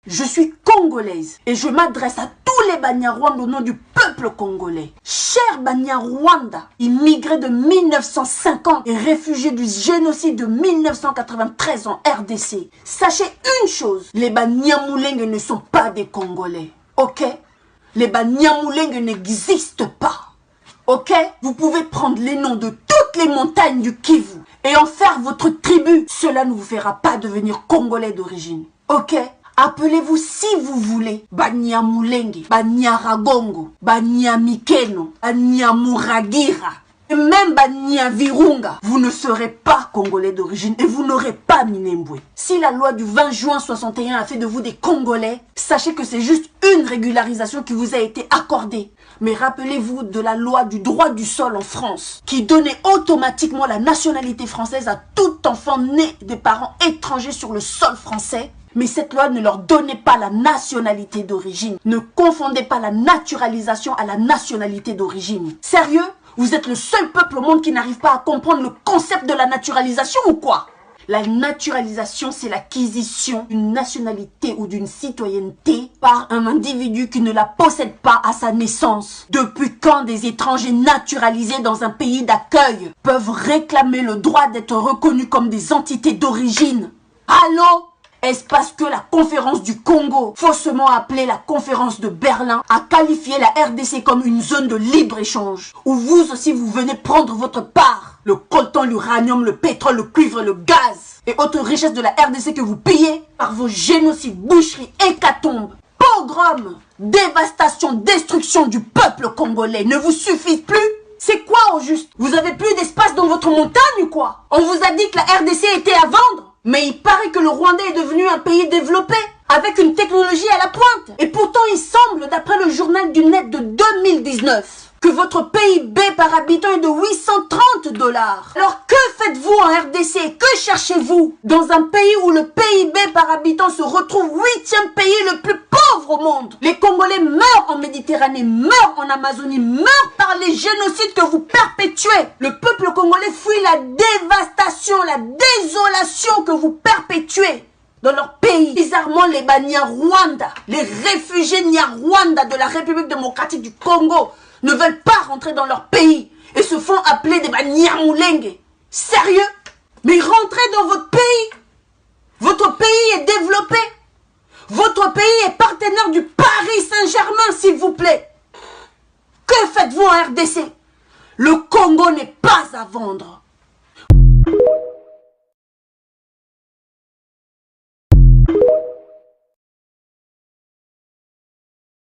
Je suis congolaise et je m'adresse à tous les Banyarwanda au nom du peuple congolais. Chers Banyarwanda, immigrés de 1950 et réfugiés du génocide de 1993 en RDC, sachez une chose, les Banyamulenge ne sont pas des Congolais, ok? Les Banyamulenge n'existent pas, ok? Vous pouvez prendre les noms de toutes les montagnes du Kivu et en faire votre tribu. Cela ne vous fera pas devenir Congolais d'origine, ok? Appelez-vous si vous voulez Banyamulenge, Banyaragongo, Banyamikeno, Banyamuragira, et même Banyavirunga. Vous ne serez pas Congolais d'origine et vous n'aurez pas Minembwe. Si la loi du 20 juin 61 a fait de vous des Congolais, sachez que c'est juste une régularisation qui vous a été accordée. Mais rappelez-vous de la loi du droit du sol en France, qui donnait automatiquement la nationalité française à tout enfant né des parents étrangers sur le sol français. Mais cette loi ne leur donnait pas la nationalité d'origine. Ne confondez pas la naturalisation à la nationalité d'origine. Sérieux? Vous êtes le seul peuple au monde qui n'arrive pas à comprendre le concept de la naturalisation ou quoi? La naturalisation, c'est l'acquisition d'une nationalité ou d'une citoyenneté par un individu qui ne la possède pas à sa naissance. Depuis quand des étrangers naturalisés dans un pays d'accueil peuvent réclamer le droit d'être reconnus comme des entités d'origine? Allô? Est-ce parce que la conférence du Congo, faussement appelée la conférence de Berlin, a qualifié la RDC comme une zone de libre-échange, où vous aussi vous venez prendre votre part? Le coltan, l'uranium, le pétrole, le cuivre, le gaz et autres richesses de la RDC que vous pillez par vos génocides, boucheries, hécatombes, pogroms, dévastation, destruction du peuple congolais ne vous suffisent plus? C'est quoi au juste? Vous avez plus d'espace dans votre montagne ou quoi? On vous a dit que la RDC était à vendre? Mais il paraît que le Rwanda est devenu un pays développé, avec une technologie à la pointe. Et pourtant, il semble, d'après le journal du net de 2019, que votre PIB par habitant est de 830 $. Alors que faites-vous en RDC? Que cherchez-vous dans un pays où le PIB par habitant se retrouve 8e pays le plus pauvre au monde? Les Congolais meurent en Méditerranée, meurent en Amazonie, meurent par les génocides que vous perpétuez. Le peuple congolais fuit la dévastation, la désolation que vous perpétuez dans leur pays. Bizarrement, les Banyarwanda, les réfugiés Nyarwanda de la République démocratique du Congo ne veulent pas rentrer dans leur pays et se font appeler des Banyamulenge. Sérieux? Mais rentrez dans votre pays. Votre pays est développé. Votre pays est partenaire du Paris Saint-Germain, s'il vous plaît. Que faites-vous en RDC? Le Congo n'est pas à vendre.